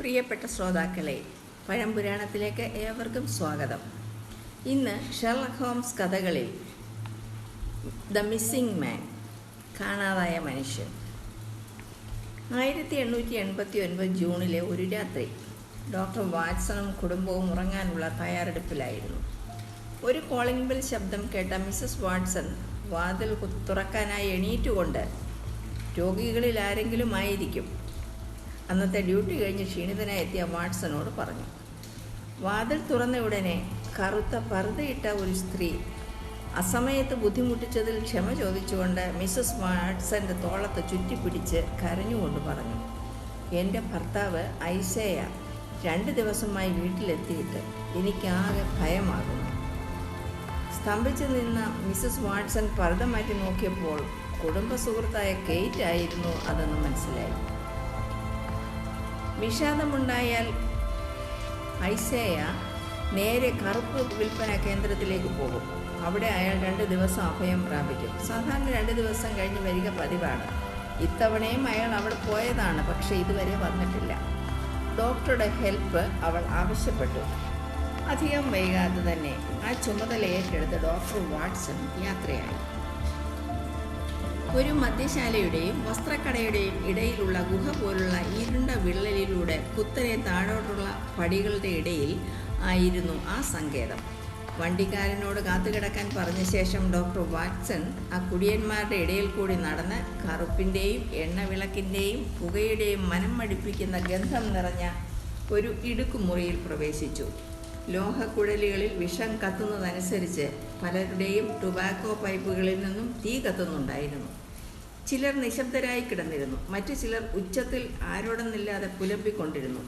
പ്രിയപ്പെട്ട ശ്രോതാക്കളെ, പഴംപുരാണത്തിലേക്ക് ഏവർക്കും സ്വാഗതം. ഇന്ന് ഷെർലക് ഹോംസ് കഥകളിൽ ദ മിസ്സിംഗ് മാൻ, കാണാതായ മനുഷ്യൻ. 1889 ജൂണിലെ ഒരു രാത്രി ഡോക്ടർ വാട്സണും കുടുംബവും ഉറങ്ങാനുള്ള തയ്യാറെടുപ്പിലായിരുന്നു. ഒരു കോളിംഗ് ബെൽ ശബ്ദം കേട്ട മിസ്സസ് വാട്സൺ വാതിൽ തുറക്കാനായി എണീറ്റുകൊണ്ട്, രോഗികളിൽ ആരെങ്കിലും ആയിരിക്കും, അന്നത്തെ ഡ്യൂട്ടി കഴിഞ്ഞ് ക്ഷീണിതനായി എത്തിയ വാട്സണോട് പറഞ്ഞു. വാതിൽ തുറന്ന ഉടനെ കറുത്ത പർദ്ദയിട്ട ഒരു സ്ത്രീ അസമയത്ത് ബുദ്ധിമുട്ടിച്ചതിൽ ക്ഷമ ചോദിച്ചുകൊണ്ട് മിസ്സസ് വാട്സൻ്റെ തോളത്ത് ചുറ്റിപ്പിടിച്ച് കരഞ്ഞുകൊണ്ട് പറഞ്ഞു, എൻ്റെ ഭർത്താവ് ഐസേയ 2 ദിവസമായി വീട്ടിലെത്തിയിട്ട് എനിക്കാകെ ഭയമാകുന്നു. സ്തംഭിച്ചു നിന്ന മിസ്സസ് വാട്സൺ പർദ്ദ മാറ്റി നോക്കിയപ്പോൾ കുടുംബ സുഹൃത്തായ കെയ്റ്റ് ആയിരുന്നു അതെന്ന് മനസ്സിലായി. വിഷാദമുണ്ടായാൽ ഐസേയ നേരെ കറുപ്പ് വിൽപ്പന കേന്ദ്രത്തിലേക്ക് പോകും. അവിടെ അയാൾ 2 ദിവസം അഭയം പ്രാപിക്കും. സാധാരണ 2 ദിവസം കഴിഞ്ഞ് വരിക പതിവാണ്. ഇത്തവണയും അയാൾ അവിടെ പോയതാണ്, പക്ഷേ ഇതുവരെ വന്നിട്ടില്ല. ഡോക്ടറുടെ ഹെൽപ്പ് അവൾ ആവശ്യപ്പെട്ടു. അധികം വൈകാതെ തന്നെ ആ ചുമതല ഏറ്റെടുത്ത് ഡോക്ടർ വാട്സൺ യാത്രയായി. ഒരു മദ്യശാലയുടെയും വസ്ത്രക്കടയുടെയും ഇടയിലുള്ള ഗുഹ പോലുള്ള ഇരുണ്ട വിള്ളലിലൂടെ കുത്തനെ താഴോട്ടുള്ള പടികളുടെ ഇടയിൽ ആയിരുന്നു ആ സങ്കേതം. വണ്ടിക്കാരനോട് കാത്തുകിടക്കാൻ പറഞ്ഞ ശേഷം ഡോക്ടർ വാട്സൺ ആ കുടിയന്മാരുടെ ഇടയിൽ കൂടി നടന്ന് കറുപ്പിൻ്റെയും എണ്ണവിളക്കിൻ്റെയും പുകയുടെയും മനം മടിപ്പിക്കുന്ന ഗന്ധം നിറഞ്ഞ ഒരു ഇടുക്കുമുറിയിൽ പ്രവേശിച്ചു. ലോഹക്കുഴലുകളിൽ വിഷം കത്തുന്നതനുസരിച്ച് പലരുടെയും ടുബാക്കോ പൈപ്പുകളിൽ നിന്നും തീ കത്തുന്നുണ്ടായിരുന്നു. ചിലർ നിശബ്ദരായി കിടന്നിരുന്നു. മറ്റു ചിലർ ഉച്ചത്തിൽ ആരോടെന്നില്ലാതെ പുലമ്പിക്കൊണ്ടിരുന്നു.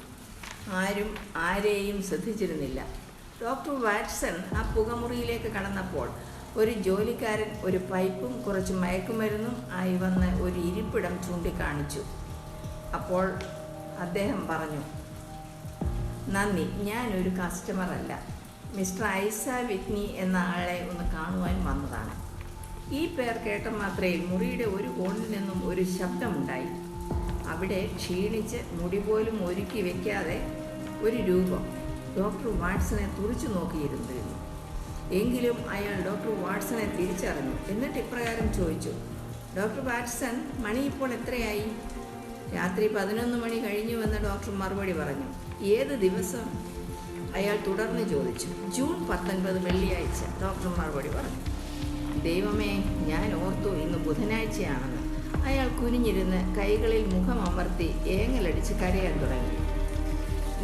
ആരും ആരെയും ശ്രദ്ധിച്ചിരുന്നില്ല. ഡോക്ടർ വാട്സൺ ആ പുകമുറിയിലേക്ക് കടന്നപ്പോൾ ഒരു ജോലിക്കാരൻ ഒരു പൈപ്പും കുറച്ച് മയക്കുമരുന്നും ആയി വന്ന് ഒരു ഇരിപ്പിടം ചൂണ്ടിക്കാണിച്ചു. അപ്പോൾ അദ്ദേഹം പറഞ്ഞു, നന്ദി, ഞാനൊരു കസ്റ്റമർ അല്ല. മിസ്റ്റർ ഐസ വിറ്റ്നി എന്ന ആളെ ഒന്ന് കാണുവാൻ വന്നതാണ്. ഈ പേർ കേട്ട മാത്രയിൽ മുറിയുടെ ഒരു കോണിൽ നിന്നും ഒരു ശബ്ദമുണ്ടായി. അവിടെ ക്ഷീണിച്ച് മുടി പോലും ഒരുക്കി വെക്കാതെ ഒരു രൂപം ഡോക്ടർ വാട്സനെ തുറിച്ചു നോക്കിയിരുന്നിരുന്നു. എങ്കിലും അയാൾ ഡോക്ടർ വാട്സനെ തിരിച്ചറിഞ്ഞു. എന്നിട്ട് ഇപ്രകാരം ചോദിച്ചു, ഡോക്ടർ വാട്സൺ, മണി ഇപ്പോൾ എത്രയായി? രാത്രി 11 മണി കഴിഞ്ഞുവെന്ന് ഡോക്ടർ മറുപടി പറഞ്ഞു. ഏത് ദിവസം? അയാൾ തുടർന്ന് ചോദിച്ചു. ജൂൺ 19 വെള്ളിയാഴ്ച, ഡോക്ടർ മറുപടി പറഞ്ഞു. ദൈവമേ, ഞാൻ ഓർത്തു ഇന്ന് ബുധനാഴ്ചയാണെന്ന്. അയാൾ കുനിഞ്ഞിരുന്ന് കൈകളിൽ മുഖം അമർത്തി ഏങ്ങലടിച്ച് കരയാൻ തുടങ്ങി.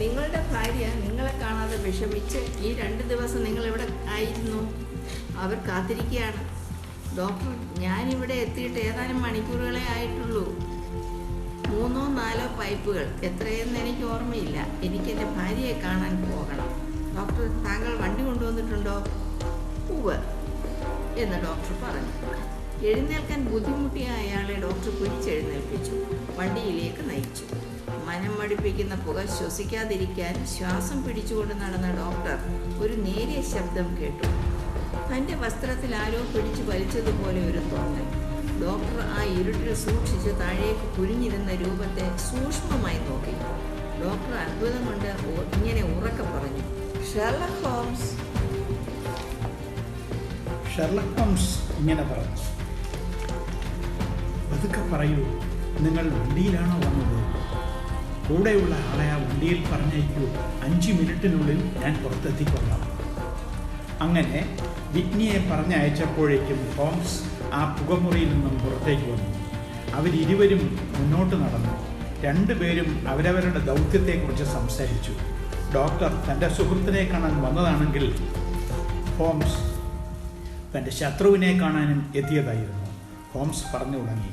നിങ്ങളുടെ ഭാര്യ നിങ്ങളെ കാണാതെ വിഷമിച്ച് ഈ 2 ദിവസം നിങ്ങളിവിടെ ആയിരുന്നു. അവർ കാത്തിരിക്കുകയാണ്. ഡോക്ടർ, ഞാനിവിടെ എത്തിയിട്ട് ഏതാനും മണിക്കൂറുകളെ ആയിട്ടുള്ളൂ. 3 or 4 പൈപ്പുകൾ, എത്രയെന്ന് എനിക്ക് ഓർമ്മയില്ല. എനിക്ക് എൻ്റെ ഭാര്യയെ കാണാൻ പോകണം. ഡോക്ടർ, താങ്കൾ വണ്ടി കൊണ്ടുവന്നിട്ടുണ്ടോ? ഉവ്വ് എന്ന് ഡോക്ടർ പറഞ്ഞു. എഴുന്നേൽക്കാൻ ബുദ്ധിമുട്ടിയ അയാളെ ഡോക്ടർ പിടിച്ചെഴുന്നേൽപ്പിച്ചു. വണ്ടിയിലേക്ക് നയിച്ചു. മനം മടിപ്പിക്കുന്ന പുക ശ്വസിക്കാതിരിക്കാൻ ശ്വാസം പിടിച്ചുകൊണ്ട് നടന്ന ഡോക്ടർ ഒരു നേരിയ ശബ്ദം കേട്ടു. തൻ്റെ വസ്ത്രത്തിൽ ആരോ പിടിച്ചു വലിച്ചതുപോലെ ഒരു തോന്നൽ. ഡോക്ടർ ആ ഇരുട്ടിൽ സൂക്ഷിച്ച് താഴേക്ക് കുനിഞ്ഞിരുന്ന രൂപത്തെ സൂക്ഷ്മമായി നോക്കി. ഡോക്ടർ അത്ഭുതം കൊണ്ട് ഇങ്ങനെ ഉറക്കെ പറഞ്ഞു, ഷെർലക് ഹോംസ്. ഷെർലക് ഹോംസ് ഇങ്ങനെ പറഞ്ഞു, പതുക്കെ പറയൂ, നിങ്ങൾ വണ്ടിയിലാണോ വന്നത്? കൂടെയുള്ള ആളെ ആ വണ്ടിയിൽ പറഞ്ഞയക്കൂ. 5 മിനിറ്റിനുള്ളിൽ ഞാൻ പുറത്തെത്തിക്കൊള്ളാം. അങ്ങനെ വിറ്റ്നിയെ പറഞ്ഞയച്ചപ്പോഴേക്കും ഹോംസ് ആ പുകമുറിയിൽ നിന്നും പുറത്തേക്ക് വന്നു. അവരിരുവരും മുന്നോട്ട് നടന്നു. 2 പേരും അവരവരുടെ ദൗത്യത്തെക്കുറിച്ച് സംസാരിച്ചു. ഡോക്ടർ തൻ്റെ സുഹൃത്തിനെ കാണാൻ വന്നതാണെങ്കിൽ ഹോംസ് തൻ്റെ ശത്രുവിനെ കാണാനും എത്തിയതായിരുന്നു. ഹോംസ് പറഞ്ഞു തുടങ്ങി,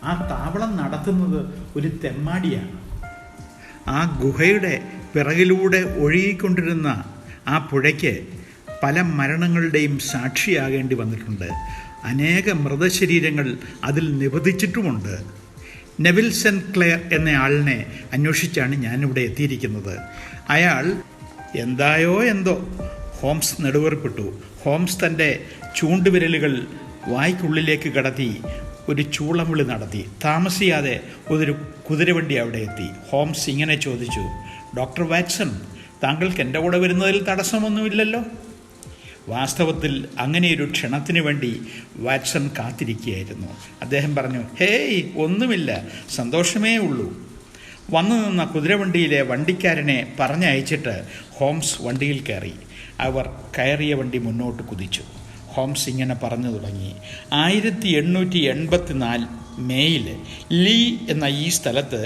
ആ താവളം നടത്തുന്നത് ഒരു തെമ്മാടിയാണ്. ആ ഗുഹയുടെ പിറകിലൂടെ ഒഴുകിക്കൊണ്ടിരുന്ന ആ പുഴയ്ക്ക് പല മരണങ്ങളുടെയും സാക്ഷിയാകേണ്ടി വന്നിട്ടുണ്ട്. അനേക മൃതശരീരങ്ങൾ അതിൽ നിബന്ധിച്ചിട്ടുമുണ്ട്. നെവിൽ സെൻറ്റ് ക്ലെയർ എന്ന ആളിനെ അന്വേഷിച്ചാണ് ഞാനിവിടെ എത്തിയിരിക്കുന്നത്. അയാൾ എന്തായോ എന്തോ. ഹോംസ് നെടുവേർപ്പെട്ടു. ഹോംസ് തൻ്റെ ചൂണ്ടുവിരലുകൾ വായ്ക്കുള്ളിലേക്ക് കടത്തി ഒരു ചൂളംവിളി നടത്തി. താമസിയാതെ ഒരു കുതിരവണ്ടി അവിടെ എത്തി. ഹോംസ് ഇങ്ങനെ ചോദിച്ചു, ഡോക്ടർ വാറ്റ്സൺ, താങ്കൾക്ക് എൻ്റെ കൂടെ വരുന്നതിൽ തടസ്സമൊന്നുമില്ലല്ലോ? വാസ്തവത്തിൽ അങ്ങനെയൊരു ക്ഷണത്തിന് വേണ്ടി വാറ്റ്സൺ കാത്തിരിക്കുകയായിരുന്നു. അദ്ദേഹം പറഞ്ഞു, ഹേയ്, ഒന്നുമില്ല, സന്തോഷമേ ഉള്ളൂ. വന്നു നിന്ന കുതിരവണ്ടിയിലെ വണ്ടിക്കാരനെ പറഞ്ഞയച്ചിട്ട് ഹോംസ് വണ്ടിയിൽ കയറി. അവർ കയറിയ വണ്ടി മുന്നോട്ട് കുതിച്ചു. ഹോംസ് ഇങ്ങനെ പറഞ്ഞു തുടങ്ങി. 1884 മേയിൽ ലീ എന്ന ഈ സ്ഥലത്ത്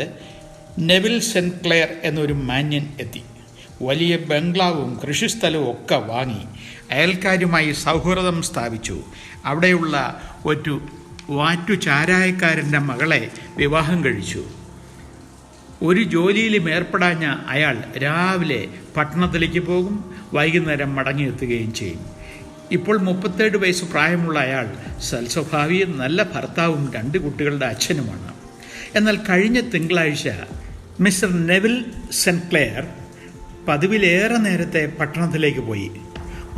നെവിൽ സെൻറ്റ് ക്ലെയർ എന്നൊരു മാന്യൻ എത്തി. വലിയ ബംഗ്ലാവും കൃഷിസ്ഥലവും ഒക്കെ വാങ്ങി അയൽക്കാരുമായി സൗഹൃദം സ്ഥാപിച്ചു. അവിടെയുള്ള ഒരു വാറ്റു ചാരായക്കാരൻ്റെ മകളെ വിവാഹം കഴിച്ചു. ഒരു ജോലിയിലും ഏർപ്പെടാഞ്ഞ അയാൾ രാവിലെ പട്ടണത്തിലേക്ക് പോകും, വൈകുന്നേരം മടങ്ങിയെത്തുകയും ചെയ്യും. ഇപ്പോൾ 37 വയസ്സ് പ്രായമുള്ള അയാൾ സൽസ്വഭാവിയും നല്ല ഭർത്താവും 2 കുട്ടികളുടെ അച്ഛനുമാണ്. എന്നാൽ കഴിഞ്ഞ തിങ്കളാഴ്ച മിസ്റ്റർ നെവിൽ സെൻറ്റ് ക്ലെയർ പതിവിലേറെ നേരത്തെ പട്ടണത്തിലേക്ക് പോയി.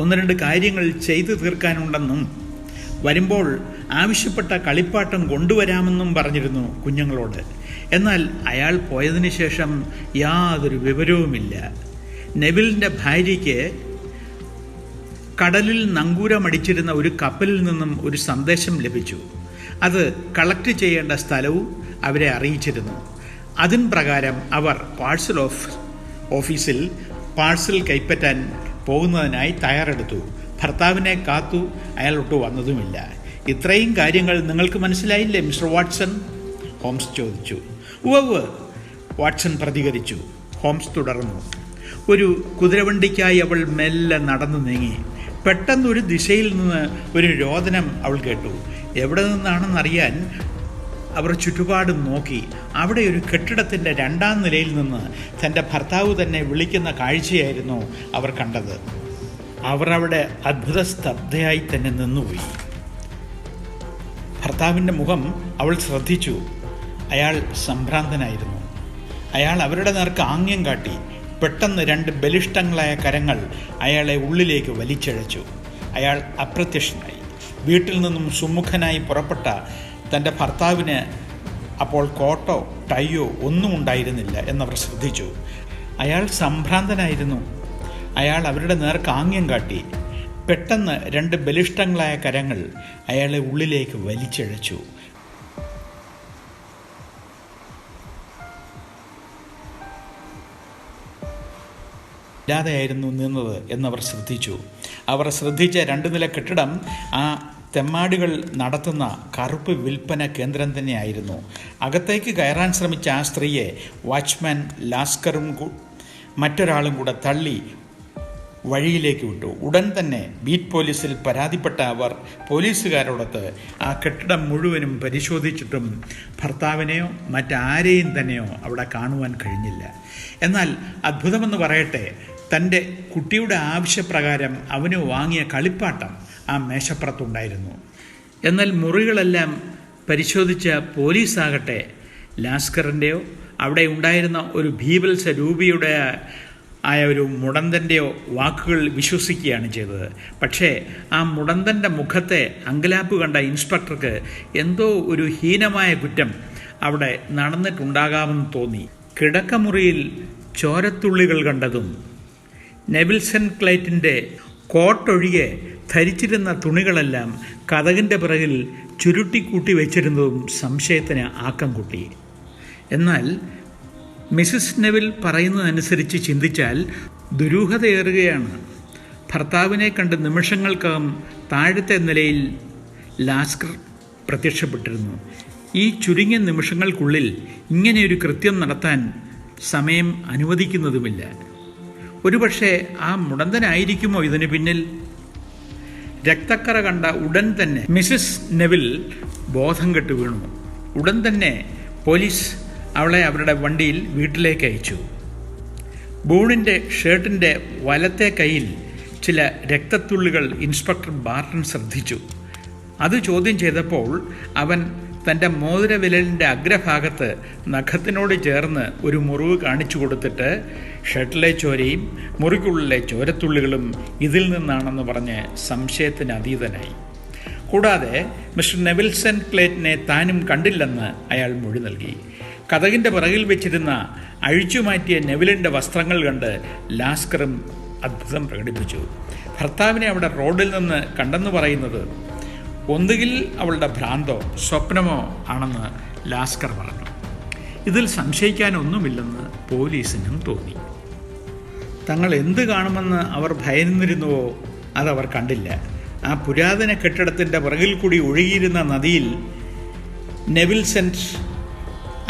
1-2 കാര്യങ്ങൾ ചെയ്തു തീർക്കാനുണ്ടെന്നും വരുമ്പോൾ ആവശ്യപ്പെട്ട കളിപ്പാട്ടം കൊണ്ടുവരാമെന്നും പറഞ്ഞിരുന്നു കുഞ്ഞുങ്ങളോട്. എന്നാൽ അയാൾ പോയതിനു ശേഷം യാതൊരു വിവരവുമില്ല. നെവിലിൻ്റെ ഭാര്യയ്ക്ക് കടലിൽ നങ്കൂരമടിച്ചിരുന്ന ഒരു കപ്പലിൽ നിന്നും ഒരു സന്ദേശം ലഭിച്ചു. അത് കളക്ട് ചെയ്യേണ്ട സ്ഥലവും അവരെ അറിയിച്ചിരുന്നു. അതിൻ പ്രകാരം അവർ പാഴ്സൽ ഓഫീസിൽ പാഴ്സൽ കൈപ്പറ്റാൻ പോകുന്നതിനായി തയ്യാറെടുത്തു. ഭർത്താവിനെ കാത്തു അയാളൊട്ട് വന്നതുമില്ല. ഇത്രയും കാര്യങ്ങൾ നിങ്ങൾക്ക് മനസ്സിലായില്ലേ മിസ്റ്റർ വാട്സൺ? ഹോംസ് ചോദിച്ചു. ഉവ്വ്, വാട്സൺ പ്രതികരിച്ചു. ഹോംസ് തുടർന്നു. ഒരു കുതിരവണ്ടിക്കായി അവൾ മെല്ലെ നടന്നു നീങ്ങി. പെട്ടെന്നൊരു ദിശയിൽ നിന്ന് ഒരു രോദനം അവൾ കേട്ടു. എവിടെ നിന്നാണെന്നറിയാൻ അവർ ചുറ്റുപാടും നോക്കി. അവിടെ ഒരു കെട്ടിടത്തിൻ്റെ 2ാം നിലയിൽ നിന്ന് തൻ്റെ ഭർത്താവ് തന്നെ വിളിക്കുന്ന കാഴ്ചയായിരുന്നു അവർ കണ്ടത്. അവർ അവിടെ അത്ഭുത സ്തബ്ധയായി തന്നെ നിന്നുപോയി. ഭർത്താവിൻ്റെ മുഖം അവൾ ശ്രദ്ധിച്ചു. അയാൾ സംഭ്രാന്തനായിരുന്നു. അയാൾ അവരുടെ നേർക്ക് ആംഗ്യം കാട്ടി. പെട്ടെന്ന് 2 ബലിഷ്ഠങ്ങളായ കരങ്ങൾ അയാളെ ഉള്ളിലേക്ക് വലിച്ചിഴച്ചു. അയാൾ അപ്രത്യക്ഷനായി. വീട്ടിൽ നിന്നും സുമുഖനായി പുറപ്പെട്ട തൻ്റെ ഭർത്താവിന് അപ്പോൾ കോട്ടോ ടൈയോ ഒന്നും ഉണ്ടായിരുന്നില്ല എന്നവർ ശ്രദ്ധിച്ചു. അയാൾ സംഭ്രാന്തനായിരുന്നു. അയാൾ അവരുടെ നേർക്ക് ആംഗ്യം കാട്ടി. പെട്ടെന്ന് 2 ബലിഷ്ഠങ്ങളായ കരങ്ങൾ അയാളെ ഉള്ളിലേക്ക് വലിച്ചിഴച്ചു. ഇല്ലാതെയായിരുന്നു നിന്നത് എന്നവർ ശ്രദ്ധിച്ചു. അവർ ശ്രദ്ധിച്ച 2 നില കെട്ടിടം ആ തെമ്മാടികൾ നടത്തുന്ന കറുപ്പ് വിൽപ്പന കേന്ദ്രം തന്നെയായിരുന്നു. അകത്തേക്ക് കയറാൻ ശ്രമിച്ച ആ സ്ത്രീയെ വാച്ച്മാൻ ലാസ്കറും മറ്റൊരാളും കൂടെ തള്ളി വഴിയിലേക്ക് വിട്ടു. ഉടൻ തന്നെ ബീറ്റ് പോലീസിൽ പരാതിപ്പെട്ട അവർ പോലീസുകാരോടൊത്ത് ആ കെട്ടിടം മുഴുവനും പരിശോധിച്ചിട്ടും ഭർത്താവിനെയോ മറ്റാരെയും തന്നെയോ അവിടെ കാണുവാൻ കഴിഞ്ഞില്ല. എന്നാൽ അത്ഭുതമെന്ന് പറയട്ടെ, തൻ്റെ കുട്ടിയുടെ ആവശ്യപ്രകാരം അവന് വാങ്ങിയ കളിപ്പാട്ടം ആ മേശപ്പുറത്തുണ്ടായിരുന്നു. എന്നാൽ മുറികളെല്ലാം പരിശോധിച്ച പോലീസാകട്ടെ ലാസ്കറിൻ്റെയോ അവിടെ ഉണ്ടായിരുന്ന ഒരു ഭീവത്സ രൂപിയുടെ ആയ ഒരു മുടന്തൻ്റെയോ വാക്കുകൾ വിശ്വസിക്കുകയാണ് ചെയ്തത്. പക്ഷേ ആ മുടന്തൻ്റെ മുഖത്തെ അങ്കലാപ്പ് കണ്ട ഇൻസ്പെക്ടർക്ക് എന്തോ ഒരു ഹീനമായ കുറ്റം അവിടെ നടന്നിട്ടുണ്ടാകാമെന്ന് തോന്നി. കിടക്കമുറിയിൽ ചോരത്തുള്ളികൾ കണ്ടതും നെവിൽ സെൻറ്റ് ക്ലെയറിൻ്റെ കോട്ടൊഴികെ ധരിച്ചിരുന്ന തുണികളെല്ലാം കതകിൻ്റെ പിറകിൽ ചുരുട്ടിക്കൂട്ടി വെച്ചിരുന്നതും സംശയത്തിന് ആക്കം കൂട്ടി. എന്നാൽ മിസ്സിസ് നെവിൽ പറയുന്നതനുസരിച്ച് ചിന്തിച്ചാൽ ദുരൂഹതയേറുകയാണ്. ഭർത്താവിനെ കണ്ട് നിമിഷങ്ങൾക്കകം താഴത്തെ നിലയിൽ ലാസ്കർ പ്രത്യക്ഷപ്പെട്ടിരുന്നു. ഈ ചുരുങ്ങിയ നിമിഷങ്ങൾക്കുള്ളിൽ ഇങ്ങനെയൊരു കൃത്യം നടത്താൻ സമയം അനുവദിക്കുന്നതുമില്ല. ഒരുപക്ഷെ ആ മുടന്തനായിരിക്കുമോ ഇതിന് പിന്നിൽ? രക്തക്കറ കണ്ട ഉടൻ തന്നെ മിസ്സിസ് നെവിൽ ബോധം കെട്ട് വീണു. ഉടൻ തന്നെ പോലീസ് അവളെ അവരുടെ വണ്ടിയിൽ വീട്ടിലേക്ക് അയച്ചു. ബൂണിൻ്റെ ഷർട്ടിൻ്റെ വലത്തെ കൈയിൽ ചില രക്തത്തുള്ളികൾ ഇൻസ്പെക്ടർ ബാർട്ടൺ ശ്രദ്ധിച്ചു. അത് ചോദ്യം ചെയ്തപ്പോൾ അവൻ തൻ്റെ മോതിരവിരലിൻ്റെ അഗ്രഭാഗത്ത് നഖത്തിനോട് ചേർന്ന് ഒരു മുറിവ് കാണിച്ചു കൊടുത്തിട്ട് ഷർട്ടിലെ ചോരയും മുറിക്കുള്ളിലെ ചോരത്തുള്ളികളും ഇതിൽ നിന്നാണെന്ന് പറഞ്ഞ് സംശയത്തിന് അതീതനായി. കൂടാതെ മിസ്റ്റർ നെവിൽ സെൻറ്റ് ക്ലെയറിനെ താനും കണ്ടില്ലെന്ന് അയാൾ മൊഴി നൽകി. കതകിൻ്റെ പിറകിൽ വെച്ചിരുന്ന അഴിച്ചുമാറ്റിയ നെവിലിൻ്റെ വസ്ത്രങ്ങൾ കണ്ട് ലാസ്കറും അത്ഭുതം പ്രകടിപ്പിച്ചു. ഭർത്താവിനെ അവിടെ റോഡിൽ നിന്ന് കണ്ടെന്ന് പറയുന്നത് ഒന്നുകിൽ അവളുടെ ഭ്രാന്തോ സ്വപ്നമോ ആണെന്ന് ലാസ്കർ പറഞ്ഞു. ഇതിൽ സംശയിക്കാനൊന്നുമില്ലെന്ന് പോലീസിനും തോന്നി. തങ്ങൾ എന്ത് കാണുമെന്ന് അവർ ഭയന്നിരുന്നുവോ അതവർ കണ്ടില്ല. ആ പുരാതന കെട്ടിടത്തിൻ്റെ പിറകിൽ കൂടി ഒഴുകിയിരുന്ന നദിയിൽ നെവിൽ സെന്റ്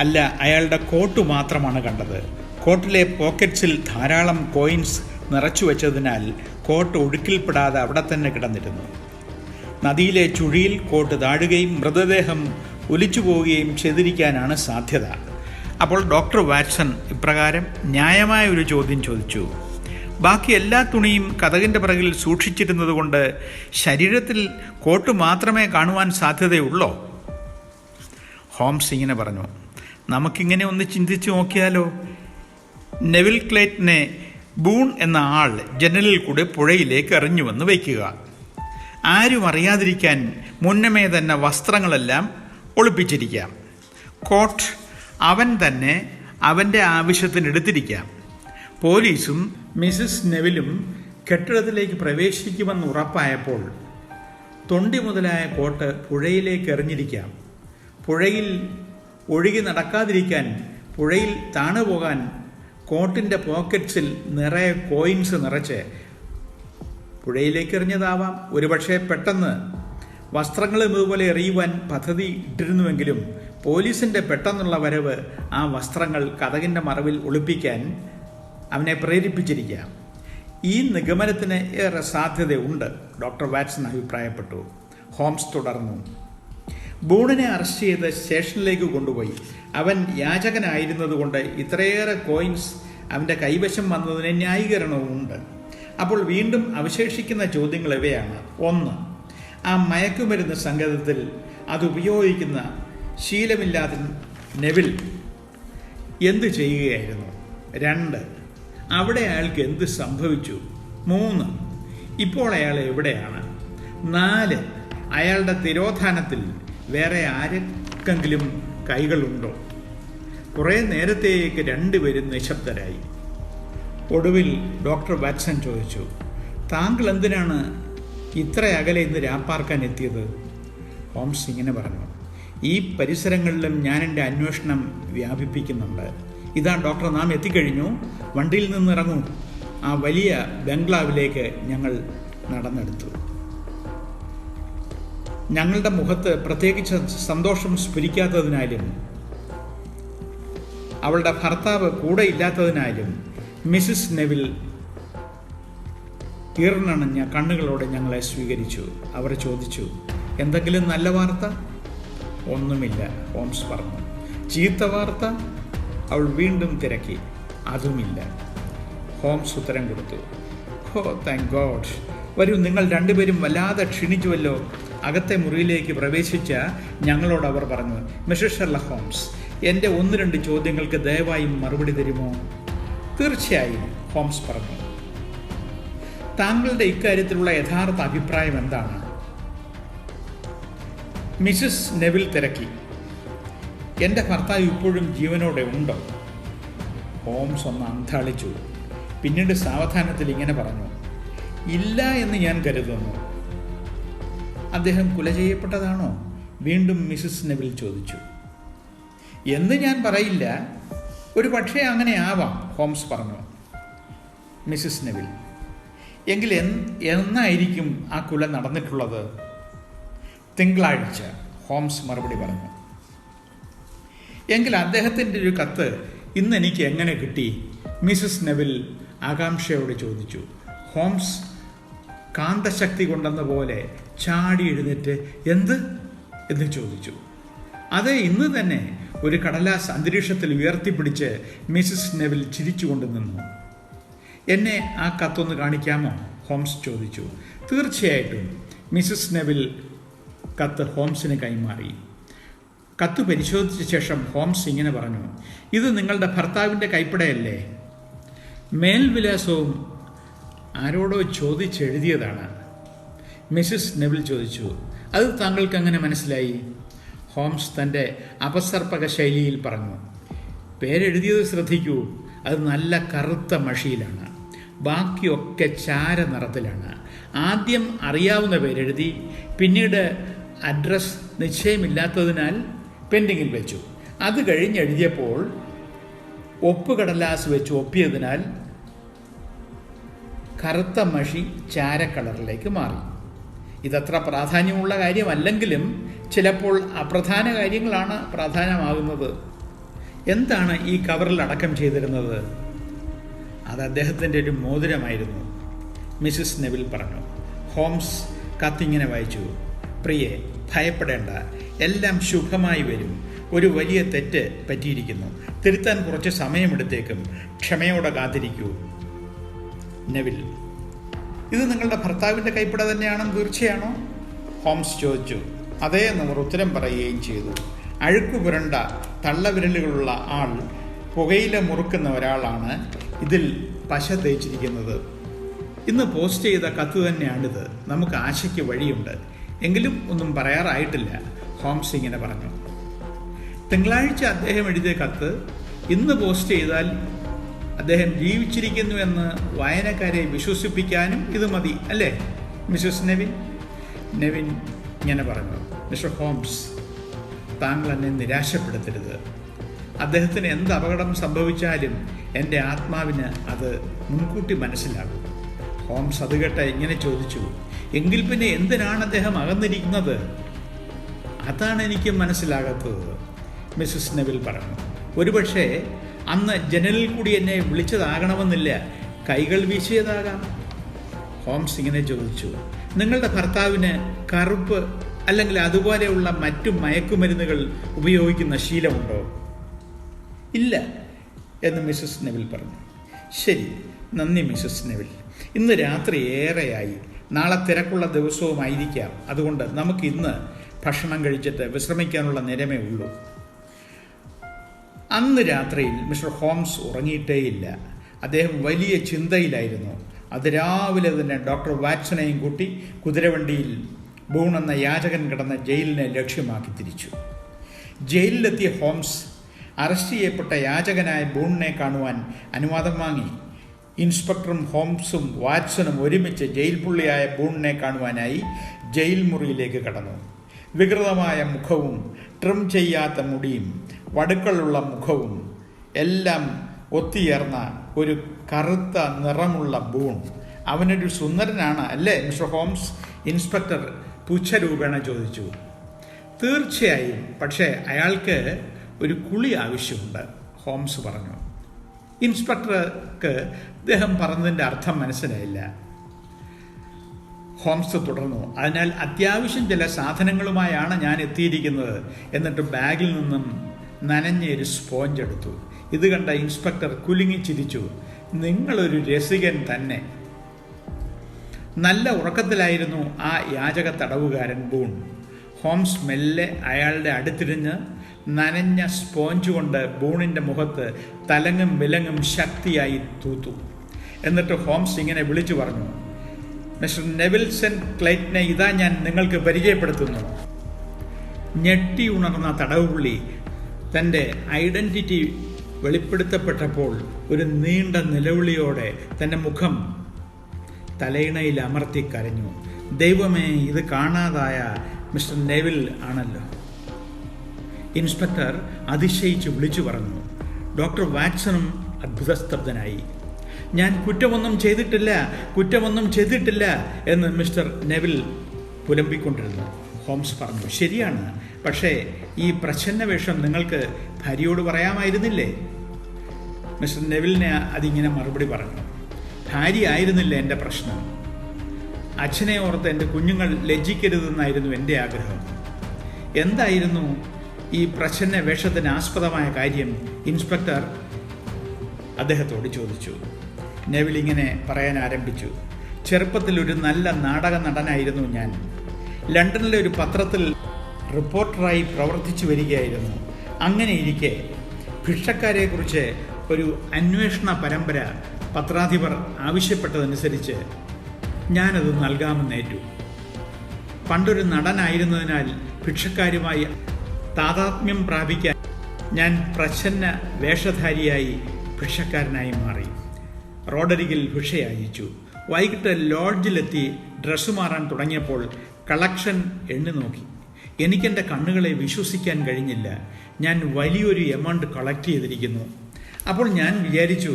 അല്ല, അയാളുടെ കോട്ട് മാത്രമാണ് കണ്ടത്. കോട്ടിലെ പോക്കറ്റ്സിൽ ധാരാളം കോയിൻസ് നിറച്ചു വച്ചതിനാൽ കോട്ട് ഒഴുക്കിൽപ്പെടാതെ അവിടെ തന്നെ കിടന്നിരുന്നു. നദിയിലെ ചുഴിയിൽ കോട്ട് താഴുകയും മൃതദേഹം ഒലിച്ചു പോവുകയും ചെയ്തിരിക്കാനാണ് സാധ്യത. അപ്പോൾ ഡോക്ടർ വാറ്റ്സൺ ഇപ്രകാരം ന്യായമായ ഒരു ചോദ്യം ചോദിച്ചു. ബാക്കി എല്ലാ തുണിയും കതകിൻ്റെ പിറകിൽ സൂക്ഷിച്ചിരുന്നത് കൊണ്ട് ശരീരത്തിൽ കോട്ട് മാത്രമേ കാണുവാൻ സാധ്യതയുള്ളോ? ഹോംസ് ഇങ്ങനെ പറഞ്ഞു, നമുക്കിങ്ങനെ ഒന്ന് ചിന്തിച്ചു നോക്കിയാലോ. നെവിൽ ക്ലേറ്റനെ ബൂൺ എന്ന ആൾ ജനലിൽ കൂടെ പുഴയിലേക്ക് എറിഞ്ഞുവെന്ന് വയ്ക്കുക. ആരും അറിയാതിരിക്കാൻ മുന്നമേ തന്നെ വസ്ത്രങ്ങളെല്ലാം ഒളിപ്പിച്ചിരിക്കാം. കോട്ട് അവൻ തന്നെ അവൻ്റെ ആവശ്യത്തിന് എടുത്തിരിക്കാം. പോലീസും മിസ്സിസ് നെവിലും കെട്ടിടത്തിലേക്ക് പ്രവേശിക്കുമെന്ന് ഉറപ്പായപ്പോൾ തൊണ്ടി മുതലായ കോട്ട് പുഴയിലേക്ക് എറിഞ്ഞിരിക്കാം. പുഴയിൽ ഒഴുകി നടക്കാതിരിക്കാൻ, പുഴയിൽ താണുപോകാൻ കോട്ടിൻ്റെ പോക്കറ്റ്സിൽ നിറയെ കോയിൻസ് നിറച്ച് പുഴയിലേക്ക് എറിഞ്ഞതാവാം. ഒരുപക്ഷെ പെട്ടെന്ന് വസ്ത്രങ്ങളും ഇതുപോലെ എറിയുവാൻ പദ്ധതി ഇട്ടിരുന്നുവെങ്കിലും പോലീസിൻ്റെ പെട്ടെന്നുള്ള വരവ് ആ വസ്ത്രങ്ങൾ കതകിൻ്റെ മറവിൽ ഒളിപ്പിക്കാൻ അവനെ പ്രേരിപ്പിച്ചിരിക്കാം. ഈ നിഗമനത്തിന് ഏറെ സാധ്യതയുണ്ട്, ഡോക്ടർ വാറ്റ്സൺ അഭിപ്രായപ്പെട്ടു. ഹോംസ് തുടർന്നു. ബൂണിനെ അറസ്റ്റ് ചെയ്ത് സ്റ്റേഷനിലേക്ക് കൊണ്ടുപോയി. അവൻ യാചകനായിരുന്നതുകൊണ്ട് ഇത്രയേറെ കോയിൻസ് അവൻ്റെ കൈവശം വന്നതിന് ന്യായീകരണവുമുണ്ട്. അപ്പോൾ വീണ്ടും അവശേഷിക്കുന്ന ചോദ്യങ്ങൾ ഇവയാണ്. 1. ആ മയക്കുമരുന്ന് സങ്കേതത്തിൽ അതുപയോഗിക്കുന്ന ശീലമില്ലാത്ത നെവിൽ എന്ത് ചെയ്യുകയായിരുന്നു? 2. അവിടെ അയാൾക്ക് എന്ത് സംഭവിച്ചു? 3. ഇപ്പോൾ അയാൾ എവിടെയാണ്? 4. അയാളുടെ തിരോധാനത്തിൽ വേറെ ആർക്കെങ്കിലും കൈകളുണ്ടോ? കുറേ നേരത്തേക്ക് രണ്ടുപേരും നിശബ്ദരായി. ഒടുവിൽ ഡോക്ടർ വാറ്റ്സൺ ചോദിച്ചു, താങ്കൾ എന്തിനാണ് ഇത്ര അകലെ ഇന്ന് രാപ്പാർക്കാൻ എത്തിയത്? ഹോംസ് ഇങ്ങനെ പറഞ്ഞു, ഈ പരിസരങ്ങളിലും ഞാൻ എൻ്റെ അന്വേഷണം വ്യാപിപ്പിക്കുന്നുണ്ട്. ഇതാ ഡോക്ടർ, നാം എത്തിക്കഴിഞ്ഞു. വണ്ടിയിൽ നിന്നിറങ്ങൂ. ആ വലിയ ബംഗ്ലാവിലേക്ക് ഞങ്ങൾ നടന്നെടുത്തു. ഞങ്ങളുടെ മുഖത്ത് പ്രത്യേകിച്ച് സന്തോഷം സ്ഫുരിക്കാത്തതിനാലും അവളുടെ ഭർത്താവ് കൂടെ ഇല്ലാത്തതിനാലും മിസ്സിസ് നെവിൽ ഈർണണഞ്ഞ കണ്ണുകളോടെ ഞങ്ങളെ സ്വീകരിച്ചു. അവർ ചോദിച്ചു, എന്തെങ്കിലും നല്ല വാർത്ത? ഒന്നുമില്ല, ഹോംസ് പറഞ്ഞു. ചീത്ത വാർത്ത? അവൾ വീണ്ടും തിരക്കി. അതുമില്ല, ഹോംസ് ഉത്തരം കൊടുത്തു. ഓ താങ്ക് ഗോഡ്. വരൂ, നിങ്ങൾ രണ്ടുപേരും വല്ലാതെ ക്ഷീണിച്ചുവല്ലോ. അകത്തെ മുറിയിലേക്ക് പ്രവേശിച്ച ഞങ്ങളോട് അവർ പറഞ്ഞു, മിസ്റ്റർ ഷെർലക് ഹോംസ്, എൻ്റെ 1-2 ചോദ്യങ്ങൾക്ക് ദയവായി മറുപടി തരുമോ? തീർച്ചയായും, ഹോംസ് പറഞ്ഞു. താങ്കളുടെ ഇക്കാര്യത്തിലുള്ള യഥാർത്ഥ അഭിപ്രായം എന്താണ്? മിസ്സിസ് നെവിൽ തിരക്കി. എൻ്റെ ഭർത്താവ് ഇപ്പോഴും ജീവനോടെ ഉണ്ടോ? ഹോംസ് ഒന്ന് അന്താളിച്ചു. പിന്നീട് സാവധാനത്തിൽ ഇങ്ങനെ പറഞ്ഞു, ഇല്ല എന്ന് ഞാൻ കരുതുന്നു. അദ്ദേഹം കൊല ചെയ്യപ്പെട്ടതാണോ? വീണ്ടും മിസ്സിസ് നെവിൽ ചോദിച്ചു. എന്ന് ഞാൻ പറയില്ല, ഒരു പക്ഷേ അങ്ങനെ ആവാം, ഹോംസ് പറഞ്ഞു. മിസ്സിസ് നെവിൽ, എങ്കിൽ എന്നായിരിക്കും ആ കൊല നടന്നിട്ടുള്ളത്? തിങ്കളാഴ്ച, ഹോംസ് മറുപടി പറഞ്ഞു. എങ്കിൽ അദ്ദേഹത്തിൻ്റെ ഒരു കത്ത് ഇന്ന് എനിക്ക് എങ്ങനെ കിട്ടി? മിസ്സിസ് നെവിൽ ആകാംക്ഷയോട് ചോദിച്ചു. ഹോംസ് കാന്തശക്തി കൊണ്ടെന്ന പോലെ ചാടി എഴുന്നേറ്റ് എന്ത് എന്ന് ചോദിച്ചു. അതെ, ഇന്ന് തന്നെ. ഒരു കടലാസ് അന്തരീക്ഷത്തിൽ ഉയർത്തിപ്പിടിച്ച് മിസ്സിസ് നെവിൽ ചിരിച്ചുകൊണ്ട് നിന്നു. എന്നെ ആ കത്തൊന്ന് കാണിക്കാമോ? ഹോംസ് ചോദിച്ചു. തീർച്ചയായിട്ടും. മിസ്സിസ് നെവിൽ കത്ത് ഹോംസിന് കൈമാറി. കത്ത് പരിശോധിച്ച ശേഷം ഹോംസ് ഇങ്ങനെ പറഞ്ഞു, ഇത് നിങ്ങളുടെ ഭർത്താവിൻ്റെ കൈപ്പടയല്ലേ? മേൽവിലാസവും ആരോടോ ചോദിച്ചെഴുതിയതാണ്. മിസ്സിസ് നെവിൽ ചോദിച്ചു. അത് താങ്കൾക്ക് എങ്ങനെ മനസ്സിലായി? ഹോംസ് തൻ്റെ അപസർപ്പക ശൈലിയിൽ പറഞ്ഞു. പേരെഴുതിയത് ശ്രദ്ധിക്കൂ, അത് നല്ല കറുത്ത മഷിയിലാണ്, ബാക്കിയൊക്കെ ചാര നിറത്തിലാണ്. ആദ്യം അറിയാവുന്ന പേരെഴുതി, പിന്നീട് അഡ്രസ് നിശ്ചയമില്ലാത്തതിനാൽ പെൻഡിങ്ങിൽ വെച്ചു. അത് കഴിഞ്ഞെഴുതിയപ്പോൾ ഒപ്പുകടലാസ് വെച്ച് ഒപ്പിയതിനാൽ കറുത്ത മഷി ചാര കളറിലേക്ക് മാറി. ഇതത്ര പ്രാധാന്യമുള്ള കാര്യമല്ലെങ്കിലും ചിലപ്പോൾ അപ്രധാന കാര്യങ്ങളാണ് പ്രാധാന്യമാകുന്നത്. എന്താണ് ഈ കവറിൽ അടക്കം ചെയ്തിരുന്നത്? അത് അദ്ദേഹത്തിൻ്റെ ഒരു മോതിരമായിരുന്നു. മിസ്സിസ് നെവിൽ പറഞ്ഞു. ഹോംസ് കത്തിങ്ങനെ വായിച്ചു. പ്രിയെ, ഭയപ്പെടേണ്ട, എല്ലാം ശുഭമായി വരും. ഒരു വലിയ തെറ്റ് പറ്റിയിരിക്കുന്നു. തിരുത്താൻ കുറച്ച് സമയമെടുത്തേക്കും. ക്ഷമയോടെ കാത്തിരിക്കൂ. നെവിൽ: ഇത് നിങ്ങളുടെ ഭർത്താവിൻ്റെ കൈപ്പട തന്നെയാണെന്ന് തീർച്ചയാണോ? ഹോംസ് ചോദിച്ചു. അതേ എന്നവർ ഉത്തരം പറയുകയും ചെയ്തു. അഴുക്കു പുരണ്ട തള്ളവിരലുകളുള്ള ആൾ, പുകയില മുറുക്കുന്ന ഒരാളാണ് ഇതിൽ പശ തേച്ചിരിക്കുന്നത്. ഇന്ന് പോസ്റ്റ് ചെയ്ത കത്ത് തന്നെയാണിത്. നമുക്ക് ആശയ്ക്ക് വഴിയുണ്ട്. എങ്കിലും ഒന്നും പറയാറായിട്ടില്ല. ഹോംസ് ഇങ്ങനെ പറഞ്ഞു. തിങ്കളാഴ്ച അദ്ദേഹം എഴുതിയ കത്ത് ഇന്ന് പോസ്റ്റ് ചെയ്താൽ അദ്ദേഹം ജീവിച്ചിരിക്കുന്നു എന്ന് വായനക്കാരെ വിശ്വസിപ്പിക്കാനും ഇത് മതി, അല്ലേ മിസ്സസ് നെവിൻ? നെവിൻ ഇങ്ങനെ പറഞ്ഞു. മിസ്റ്റർ ഹോംസ്, താങ്കൾ എന്നെ നിരാശപ്പെടുത്തരുത്. അദ്ദേഹത്തിന് എന്ത് അപകടം സംഭവിച്ചാലും എൻ്റെ ആത്മാവിന് അത് മുൻകൂട്ടി മനസ്സിലാകും. ഹോംസ് അത് കേട്ട ഇങ്ങനെ ചോദിച്ചു. എങ്കിൽ പിന്നെ എന്തിനാണ് അദ്ദേഹം അകന്നിരിക്കുന്നത്? അതാണ് എനിക്ക് മനസ്സിലാകാത്തത്, മിസ്സസ് നെവിൽ പറഞ്ഞു. ഒരുപക്ഷെ അന്ന് ജനലിൽ കൂടി എന്നെ വിളിച്ചതാകണമെന്നില്ല, കൈകൾ വീശിയതാകാം. ഹോംസ് ഇങ്ങനെ ചോദിച്ചു. നിങ്ങളുടെ ഭർത്താവിന് കറുപ്പ് അല്ലെങ്കിൽ അതുപോലെയുള്ള മറ്റു മയക്കുമരുന്നുകൾ ഉപയോഗിക്കുന്ന ശീലമുണ്ടോ? ഇല്ല എന്ന് മിസ്സസ് നെവിൽ പറഞ്ഞു. ശരി, നന്ദി മിസ്സസ് നെവിൽ. ഇന്ന് രാത്രി ഏറെയായി, നാളെ തിരക്കുള്ള ദിവസവുമായിരിക്കാം. അതുകൊണ്ട് നമുക്ക് ഇന്ന് ഭക്ഷണം കഴിച്ചിട്ട് വിശ്രമിക്കാനുള്ള നേരമേ ഉള്ളൂ. അന്ന് രാത്രിയിൽ മിസ്റ്റർ ഹോംസ് ഉറങ്ങിയിട്ടേയില്ല. അദ്ദേഹം വലിയ ചിന്തയിലായിരുന്നു. അതിരാവിലെ തന്നെ ഡോക്ടർ വാറ്റ്സനെയും കൂട്ടി കുതിരവണ്ടിയിൽ ബൂൺ എന്ന യാചകൻ കിടന്ന ജയിലിനെ ലക്ഷ്യമാക്കി തിരിച്ചു. ജയിലിലെത്തിയ ഹോംസ് അറസ്റ്റ് ചെയ്യപ്പെട്ട യാചകനായ ബൂണിനെ കാണുവാൻ അനുവാദം വാങ്ങി. ഇൻസ്പെക്ടറും ഹോംസും വാറ്റ്സണും ഒരുമിച്ച് ജയിൽ പുള്ളിയായ ബൂണിനെ കാണുവാനായി ജയിൽ മുറിയിലേക്ക് കടന്നു. വികൃതമായ മുഖവും ട്രിം ചെയ്യാത്ത മുടിയും വടുക്കളുള്ള മുഖവും എല്ലാം ഒത്തുചേർന്ന ഒരു കറുത്ത നിറമുള്ള ബൂൺ. അവനൊരു സുന്ദരനാണ് അല്ലേ മിസ്റ്റർ ഹോംസ്? ഇൻസ്പെക്ടർ പുച്ഛരൂപേണ ചോദിച്ചു. തീർച്ചയായും, പക്ഷേ അയാൾക്ക് ഒരു കുളി ആവശ്യമുണ്ട്, ഹോംസ് പറഞ്ഞു. ഇൻസ്പെക്ടർക്ക് അദ്ദേഹം പറഞ്ഞതിൻ്റെ അർത്ഥം മനസ്സിലായില്ല. ഹോംസ് തുടർന്നു. അതിനാൽ അത്യാവശ്യം ചില സാധനങ്ങളുമായാണ് ഞാൻ എത്തിയിരിക്കുന്നത്. എന്നിട്ട് ബാഗിൽ നിന്നും നനഞ്ഞൊരു സ്പോഞ്ച് എടുത്തു. ഇത് കണ്ട ഇൻസ്പെക്ടർ കുലുങ്ങി ചിരിച്ചു. നിങ്ങളൊരു രസികൻ തന്നെ. നല്ല ഉറക്കത്തിലായിരുന്നു ആ യാചക തടവുകാരൻ ബൂൺ. ഹോംസ് മെല്ലെ അയാളുടെ അടുത്തിരിഞ്ഞ് നനഞ്ഞ സ്പോഞ്ച് കൊണ്ട് ബൂണിൻ്റെ മുഖത്ത് തലങ്ങും വിലങ്ങും ശക്തിയായി തൂത്തു. എന്നിട്ട് ഹോംസ് ഇങ്ങനെ വിളിച്ചു പറഞ്ഞു. മിസ്റ്റർ നെവിൽസൺ ക്ലൈറ്റിനെ ഇതാ ഞാൻ നിങ്ങൾക്ക് പരിചയപ്പെടുത്തുന്നു. ഞെട്ടി ഉണർന്ന തടവുപുള്ളി തൻ്റെ ഐഡൻറ്റിറ്റി വെളിപ്പെടുത്തപ്പെട്ടപ്പോൾ ഒരു നീണ്ട നിലവിളിയോടെ തൻ്റെ മുഖം തലയിണയിൽ അമർത്തി കരഞ്ഞു. ദൈവമേ, ഇത് കാണാതായ മിസ്റ്റർ നെവിൽ ആണല്ലോ. ഇൻസ്പെക്ടർ അതിശയിച്ച് വിളിച്ചു പറഞ്ഞു. ഡോക്ടർ വാറ്റ്സണും അത്ഭുതസ്തബ്ധനായി. ഞാൻ കുറ്റമൊന്നും ചെയ്തിട്ടില്ല എന്ന് മിസ്റ്റർ നെവിൽ പുലമ്പിക്കൊണ്ടിരുന്നു. ഹോംസ് പറഞ്ഞു. ശരിയാണ്, പക്ഷേ ഈ പ്രച്ഛന്ന വേഷം നിങ്ങൾക്ക് ഭാര്യയോട് പറയാമായിരുന്നില്ലേ? മിസ്റ്റർ നെവിലിനെ അതിങ്ങനെ മറുപടി പറഞ്ഞു. ഭാര്യ ആയിരുന്നില്ല എൻ്റെ പ്രശ്നം. അച്ഛനെ ഓർത്ത് എൻ്റെ കുഞ്ഞുങ്ങൾ ലജ്ജിക്കരുതെന്നായിരുന്നു എൻ്റെ ആഗ്രഹം. എന്തായിരുന്നു ഈ പ്രച്ഛന്ന വേഷത്തിന് ആസ്പദമായ കാര്യം? ഇൻസ്പെക്ടർ അദ്ദേഹത്തോട് ചോദിച്ചു. നെവിൽ ഇങ്ങനെ പറയാൻ ആരംഭിച്ചു. ചെറുപ്പത്തിൽ ഒരു നല്ല നാടക നടനായിരുന്നു ഞാൻ. ലണ്ടനിലെ ഒരു പത്രത്തിൽ റിപ്പോർട്ടറായി പ്രവർത്തിച്ചു വരികയായിരുന്നു. അങ്ങനെ ഇരിക്കെ ഭിക്ഷക്കാരെക്കുറിച്ച് ഒരു അന്വേഷണ പരമ്പര പത്രാധിപർ ആവശ്യപ്പെട്ടതനുസരിച്ച് ഞാനത് നൽകാമെന്നേറ്റു. പണ്ടൊരു നടനായിരുന്നതിനാൽ ഭിക്ഷക്കാരുമായി താതാത്മ്യം പ്രാപിക്കാൻ ഞാൻ പ്രച്ഛന്ന വേഷധാരിയായി ഭിക്ഷക്കാരനായി മാറി. റോഡരികിൽ ഭിക്ഷ അയച്ചു. വൈകിട്ട് ലോഡ്ജിലെത്തി ഡ്രസ്സ് മാറാൻ തുടങ്ങിയപ്പോൾ കളക്ഷൻ എണ്ണി നോക്കി. എനിക്കെൻ്റെ കണ്ണുകളെ വിശ്വസിക്കാൻ കഴിഞ്ഞില്ല. ഞാൻ വലിയൊരു എമൗണ്ട് കളക്ട് ചെയ്തിരിക്കുന്നു. അപ്പോൾ ഞാൻ വിചാരിച്ചു,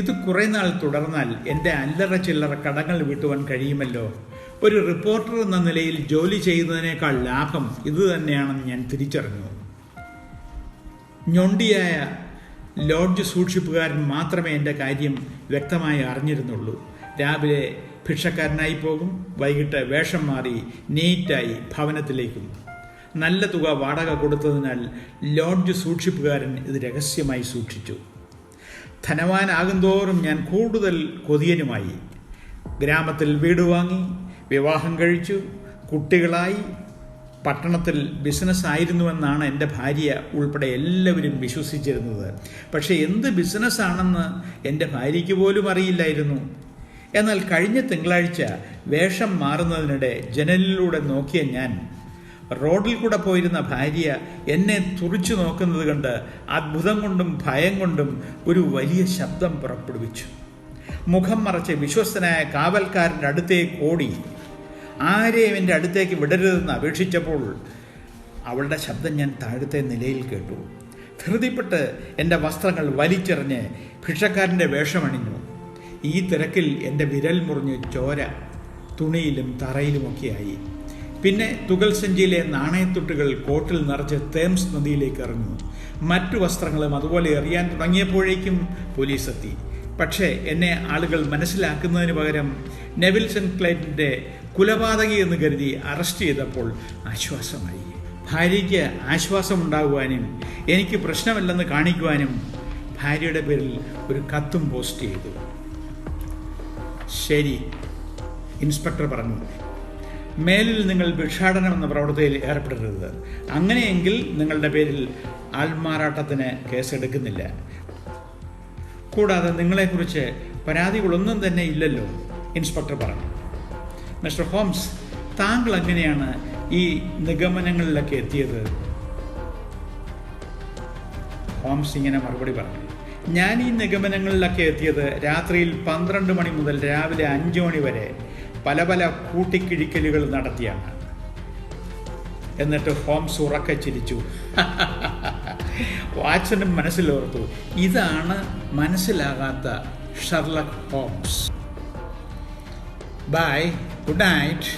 ഇത് കുറേ നാൾ തുടർന്നാൽ എൻ്റെ അല്ലറ ചില്ലറ കടങ്ങൾ വീട്ടുവാൻ കഴിയുമല്ലോ. ഒരു റിപ്പോർട്ടർ എന്ന നിലയിൽ ജോലി ചെയ്യുന്നതിനേക്കാൾ ലാഭം ഇത് തന്നെയാണെന്ന് ഞാൻ തിരിച്ചറിഞ്ഞു. ഞൊണ്ടിയായ ലോഡ്ജ് സൂക്ഷിപ്പുകാരൻ മാത്രമേ എൻ്റെ കാര്യം വ്യക്തമായി അറിഞ്ഞിരുന്നുള്ളൂ. രാവിലെ ഭിക്ഷക്കാരനായി പോകും, വൈകിട്ട് വേഷം മാറി നീറ്റായി ഭവനത്തിലേക്കും. നല്ല തുക വാടക കൊടുത്തതിനാൽ ലോഡ്ജ് സൂക്ഷിപ്പുകാരൻ ഇത് രഹസ്യമായി സൂക്ഷിച്ചു. ധനവാനാകുന്തോറും ഞാൻ കൂടുതൽ കൊതിയനുമായി. ഗ്രാമത്തിൽ വീട് വാങ്ങി, വിവാഹം കഴിച്ചു, കുട്ടികളായി. പട്ടണത്തിൽ ബിസിനസ് ആയിരുന്നുവെന്നാണ് എൻ്റെ ഭാര്യ ഉൾപ്പെടെ എല്ലാവരും വിശ്വസിച്ചിരുന്നത്. പക്ഷേ എന്ത് ബിസിനസ്സാണെന്ന് എൻ്റെ ഭാര്യയ്ക്ക് പോലും അറിയില്ലായിരുന്നു. എന്നാൽ കഴിഞ്ഞ തിങ്കളാഴ്ച വേഷം മാറുന്നതിനിടെ ജനലിലൂടെ നോക്കിയ ഞാൻ റോഡിൽ കൂടെ പോയിരുന്ന ഭാര്യ എന്നെ തുറിച്ചു നോക്കുന്നത് കണ്ട് അത്ഭുതം കൊണ്ടും ഭയം കൊണ്ടും ഒരു വലിയ ശബ്ദം പുറപ്പെടുവിച്ചു. മുഖം മറച്ച് വിശ്വസ്തനായ കാവൽക്കാരൻ്റെ അടുത്തേക്ക് ഓടി. ആരെയും എൻ്റെ അടുത്തേക്ക് വിടരുതെന്ന് അപേക്ഷിച്ചപ്പോൾ അവളുടെ ശബ്ദം ഞാൻ താഴത്തെ നിലയിൽ കേട്ടു. ധൃതിപ്പെട്ട് എൻ്റെ വസ്ത്രങ്ങൾ വലിച്ചെറിഞ്ഞ് ഭിക്ഷക്കാരൻ്റെ വേഷമണിഞ്ഞു. ഈ തിരക്കിൽ എൻ്റെ വിരൽ മുറിഞ്ഞ് ചോര തുണിയിലും തറയിലുമൊക്കെയായി. പിന്നെ തുകൽ സഞ്ചിയിലെ നാണയത്തുട്ടുകൾ കോട്ടിൽ നിറച്ച് തേംസ് നദിയിലേക്ക് എറിഞ്ഞു. മറ്റു വസ്ത്രങ്ങളും അതുപോലെ എറിയാൻ തുടങ്ങിയപ്പോഴേക്കും പോലീസ് എത്തി. പക്ഷേ എന്നെ ആളുകൾ മനസ്സിലാക്കുന്നതിന് പകരം നെവിൽസൺ ക്ലൈറ്റിൻ്റെ കുലപാതകി എന്ന് കരുതി അറസ്റ്റ് ചെയ്തപ്പോൾ ആശ്വാസമായി. ഭാര്യയ്ക്ക് ആശ്വാസമുണ്ടാകുവാനും എനിക്ക് പ്രശ്നമില്ലെന്ന് കാണിക്കുവാനും ഭാര്യയുടെ പേരിൽ ഒരു കത്തും പോസ്റ്റ് ചെയ്തു. ശരി, ഇൻസ്പെക്ടർ പറഞ്ഞു. മേലിൽ നിങ്ങൾ ഭിക്ഷാടനം എന്ന പ്രവൃത്തിയിൽ ഏർപ്പെടരുത്. അങ്ങനെയെങ്കിൽ നിങ്ങളുടെ പേരിൽ ആൾമാറാട്ടത്തിന് കേസെടുക്കുന്നില്ല. കൂടാതെ നിങ്ങളെക്കുറിച്ച് പരാതികളൊന്നും തന്നെ ഇല്ലല്ലോ, ഇൻസ്പെക്ടർ പറഞ്ഞു. മിസ്റ്റർ ഹോംസ്, താങ്കൾ എങ്ങനെയാണ് ഈ നിഗമനങ്ങളിലൊക്കെ എത്തിയത്? ഹോംസ് ഇങ്ങനെ മറുപടി പറഞ്ഞു. ഞാൻ ഈ നിഗമനങ്ങളിലൊക്കെ എത്തിയത് രാത്രിയിൽ 12 മണി മുതൽ രാവിലെ 5 മണി വരെ പല പല കൂട്ടിക്കിഴിക്കലുകൾ നടത്തിയാണ്. എന്നിട്ട് ഹോംസ് ഉറക്കെ ചിരിച്ചു. വാട്സണും മനസ്സിലോർത്തു, ഇതാണ് മനസ്സിലാകാത്ത Sherlock Holmes. Bye, good night.